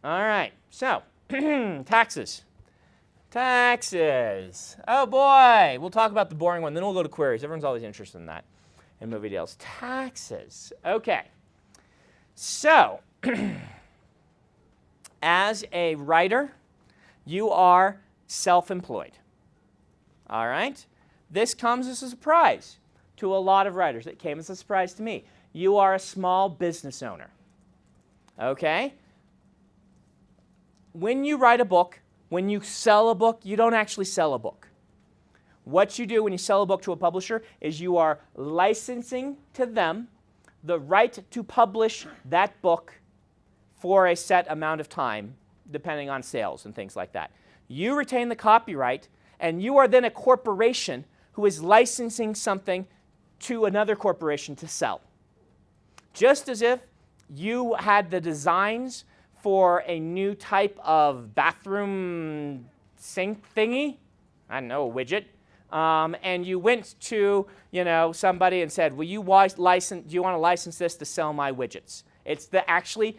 All right, so taxes. Taxes. Oh boy, we'll talk about the boring one, then we'll go to queries. Everyone's always interested in that in movie deals. Taxes. Okay. So, as a writer, you are self-employed. All right? This comes as a surprise to a lot of writers. It came as a surprise to me. You are a small business owner. Okay? When you write a book, when you sell a book, you don't actually sell a book. What you do when you sell a book to a publisher is you are licensing to them the right to publish that book for a set amount of time, depending on sales and things like that. You retain the copyright, and you are then a corporation who is licensing something to another corporation to sell. Just as if you had the designs for a new type of bathroom sink thingy, I don't know, a widget, and you went to somebody and said, "Will you license? Do you want to license this to sell my widgets?" It's actually,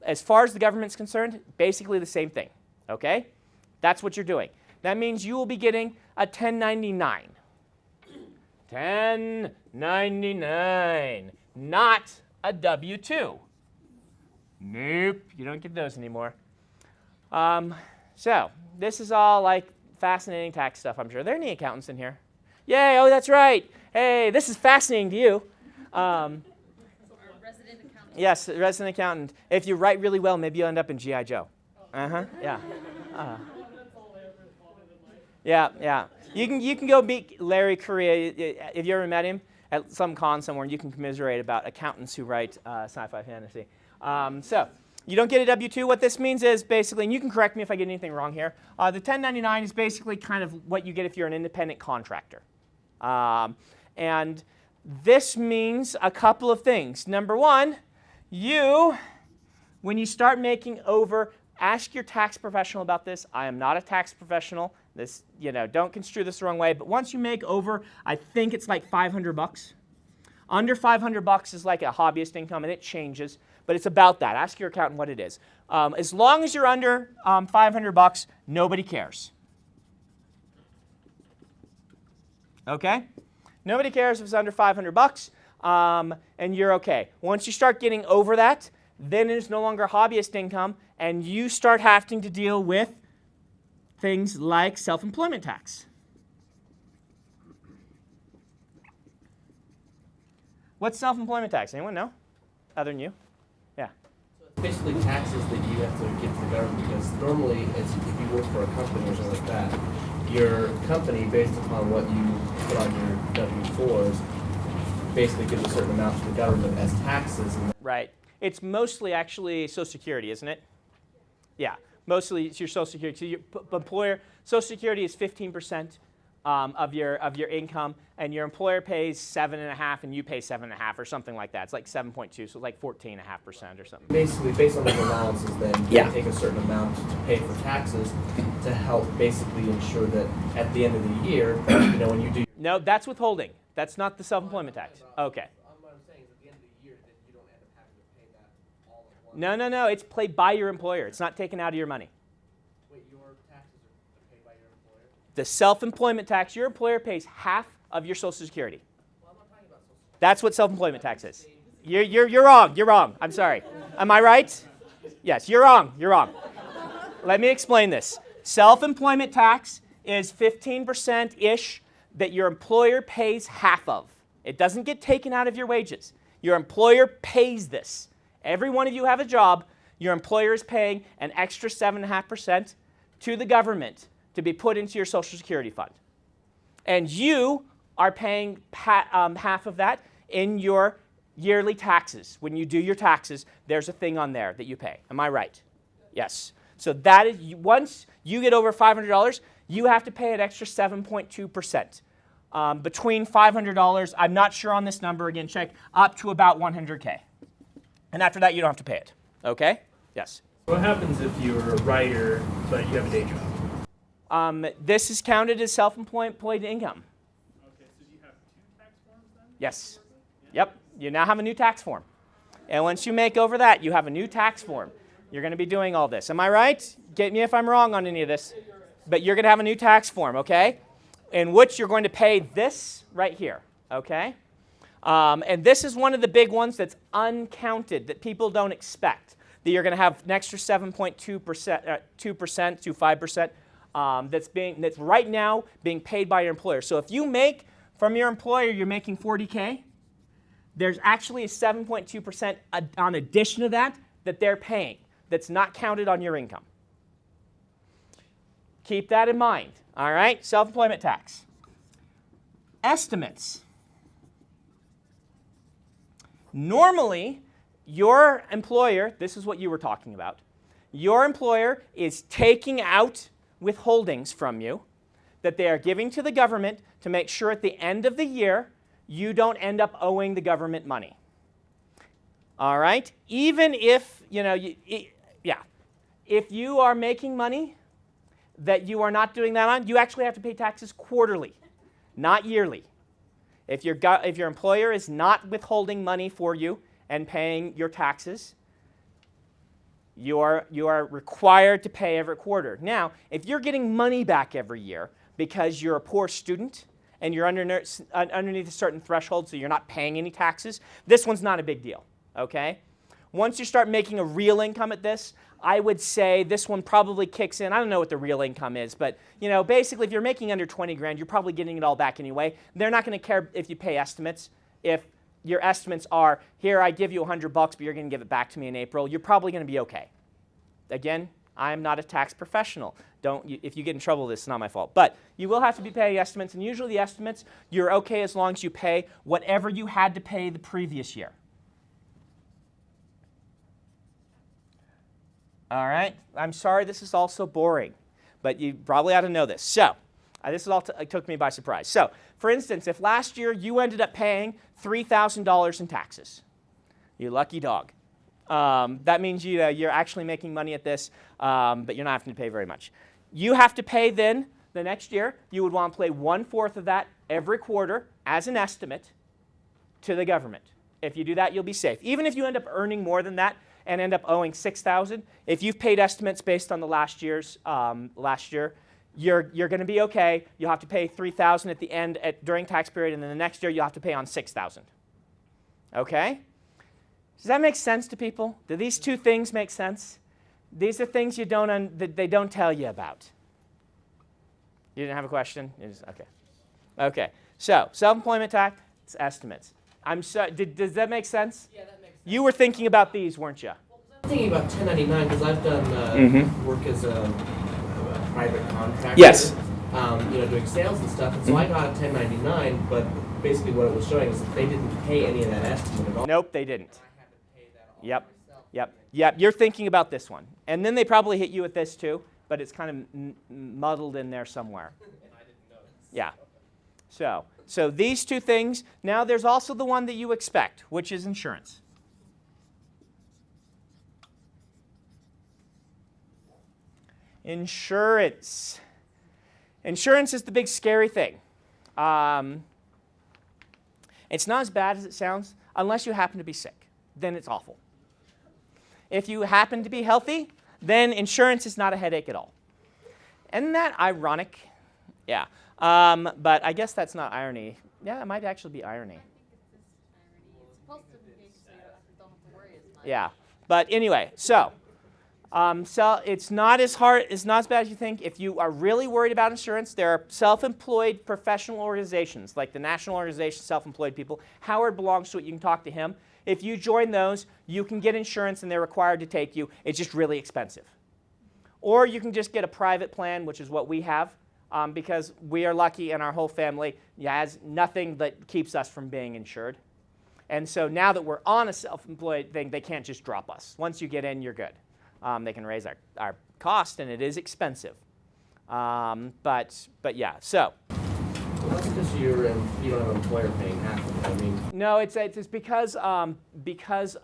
as far as the government's concerned, basically the same thing. Okay, that's what you're doing. That means you will be getting a 1099. 1099, not a W-2. Nope, you don't get those anymore. So this is all like fascinating tax stuff, I'm sure. Are there any accountants in here? Yay, oh, that's right. Hey, this is fascinating to you. Resident accountant. Yes, resident accountant. If you write really well, maybe you'll end up in G.I. Joe. Yeah. Yeah. You can go meet Larry Correa. If you ever met him at some con somewhere, and you can commiserate about accountants who write sci-fi fantasy. So you don't get a W-2. What this means is basically, and you can correct me if I get anything wrong here, the 1099 is basically kind of what you get if you're an independent contractor. And this means a couple of things. Number one, when you start making over, ask your tax professional about this. I am not a tax professional. This, don't construe this the wrong way. But once you make over, I think it's like $500. Under $500 is like a hobbyist income, and it changes. But it's about that. Ask your accountant what it is. As long as you're under $500, nobody cares. Okay? Nobody cares if it's under $500, and you're okay. Once you start getting over that, then it's no longer hobbyist income, and you start having to deal with things like self-employment tax. What's self-employment tax? Anyone know? Other than you? Yeah. So it's basically taxes that you have to give to the government, because normally it's, if you work for a company or something like that, your company, based upon what you put on your W-4s, basically gives a certain amount to the government as taxes. Right. It's mostly actually Social Security, isn't it? Yeah. Mostly it's your Social Security. So your employer, Social Security is 15% of your income, and your employer pays 7.5%, and you pay 7.5%, or something like that. It's like 7.2, so it's like 14.5% or something. Basically, based on those allowances, then you take a certain amount to pay for taxes to help basically ensure that at the end of the year, when you do. No, that's withholding. That's not the self-employment tax. Okay. What I'm saying is at the end of the year, then you don't end up having to pay that all at once. No. It's paid by your employer. It's not taken out of your money. Wait, your taxes are paid by your employer? The self-employment tax, your employer pays half of your Social Security. Well, I'm not talking about Social Security. That's what self-employment tax is. You're wrong. You're wrong. I'm sorry. Am I right? Yes, you're wrong. You're wrong. Let me explain this. Self-employment tax is 15%-ish that your employer pays half of. It doesn't get taken out of your wages. Your employer pays this. Every one of you have a job. Your employer is paying an extra 7.5% to the government to be put into your Social Security fund. And you are paying half of that in your yearly taxes. When you do your taxes, there's a thing on there that you pay. Am I right? Yes. So that is, once you get over $500, you have to pay an extra 7.2%. Between $500, I'm not sure on this number, again, check, up to about $100K. And after that, you don't have to pay it. Okay? Yes. What happens if you're a writer, but you have a day job? This is counted as self-employed income. Okay, so do you have two tax forms then? Yes. Yep. You now have a new tax form. And once you make over that, you have a new tax form. You're going to be doing all this. Am I right? Get me if I'm wrong on any of this. But you're going to have a new tax form, okay? In which you're going to pay this right here, okay? And this is one of the big ones that's uncounted, that people don't expect. That you're going to have an extra 7.2%, 2% to 5%, that's right now being paid by your employer. So if you make from your employer, you're making 40K, there's actually a 7.2% on addition to that they're paying that's not counted on your income. Keep that in mind, all right? Self-employment tax. Estimates. Normally, your employer, this is what you were talking about, your employer is taking out withholdings from you that they are giving to the government to make sure at the end of the year you don't end up owing the government money. All right? Even if, if you are making money that you are not doing that on, you actually have to pay taxes quarterly, not yearly. If your employer is not withholding money for you and paying your taxes, you are required to pay every quarter. Now, if you're getting money back every year because you're a poor student and you're underneath a certain threshold so you're not paying any taxes, this one's not a big deal, okay? Once you start making a real income at this, I would say this one probably kicks in. I don't know what the real income is, but basically if you're making under 20 grand, you're probably getting it all back anyway. They're not going to care if you pay estimates. If your estimates are, here, I give you $100, but you're going to give it back to me in April, you're probably going to be okay. Again, I'm not a tax professional. If you get in trouble, this is not my fault. But you will have to be paying estimates, and usually the estimates, you're okay as long as you pay whatever you had to pay the previous year. All right? I'm sorry this is all so boring, but you probably ought to know this. So, this is all it took me by surprise. So, for instance, if last year you ended up paying $3,000 in taxes, you lucky dog. That means you're actually making money at this, but you're not having to pay very much. You have to pay then, the next year, you would want to pay 1/4 of that every quarter as an estimate to the government. If you do that, you'll be safe. Even if you end up earning more than that and end up owing $6,000, if you've paid estimates based on the last year, you're going to be okay. You'll have to pay $3,000 at the end during tax period, and then the next year you'll have to pay on $6,000. Okay? Does that make sense to people? Do these two things make sense? These are things that they don't tell you about. You didn't have a question? Okay. Okay. So, self-employment tax, it's estimates. I'm sorry, does that make sense? Yeah, that makes sense. You were thinking about these, weren't you? I'm thinking about 1099 because I've done work as a private contractor. Yes. Doing sales and stuff. And so I got a 1099, but basically what it was showing is that they didn't pay any of that estimate at all. Nope, they didn't. I had to pay that all myself. Yep. You're thinking about this one. And then they probably hit you with this too, but it's kind of muddled in there somewhere. And I didn't notice. Yeah. So these two things. Now there's also the one that you expect, which is insurance. Insurance. Insurance is the big scary thing. It's not as bad as it sounds unless you happen to be sick. Then it's awful. If you happen to be healthy, then insurance is not a headache at all. Isn't that ironic? Yeah. But I guess that's not irony. Yeah, it might actually be irony. I think it's just irony. It's supposed to be so you don't have to worry as much. Yeah. But anyway, so it's not as hard, it's not as bad as you think. If you are really worried about insurance, there are self-employed professional organizations, like the National Organization of Self-Employed People. Howard belongs to it. You can talk to him. If you join those, you can get insurance and they're required to take you. It's just really expensive. Or you can just get a private plan, which is what we have, because we are lucky and our whole family has nothing that keeps us from being insured. And so now that we're on a self-employed thing, they can't just drop us. Once you get in, you're good. They can raise our cost, and it is expensive. But yeah, so. Well, that's because you don't have an employer paying half of it. I mean. No, it's because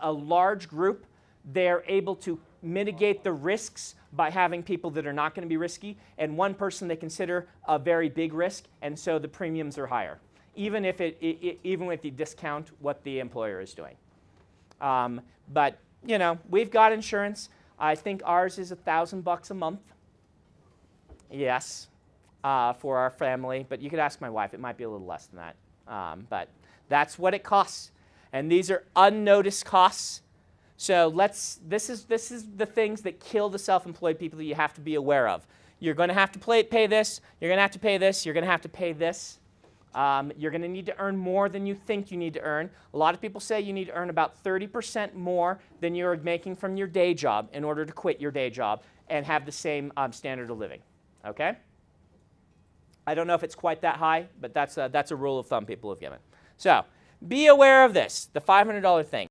a large group, they're able to mitigate the risks by having people that are not going to be risky, and one person they consider a very big risk, and so the premiums are higher, even if even if you discount what the employer is doing. But we've got insurance. I think ours is $1,000 a month. Yes, for our family. But you could ask my wife. It might be a little less than that. But that's what it costs. And these are unnoticed costs. So this is the things that kill the self-employed people that you have to be aware of. You're going to have to pay this. You're going to have to pay this. You're going to have to pay this. You're going to need to earn more than you think you need to earn. A lot of people say you need to earn about 30% more than you're making from your day job in order to quit your day job and have the same standard of living. Okay? I don't know if it's quite that high, but that's a rule of thumb people have given. So be aware of this, the $500 thing.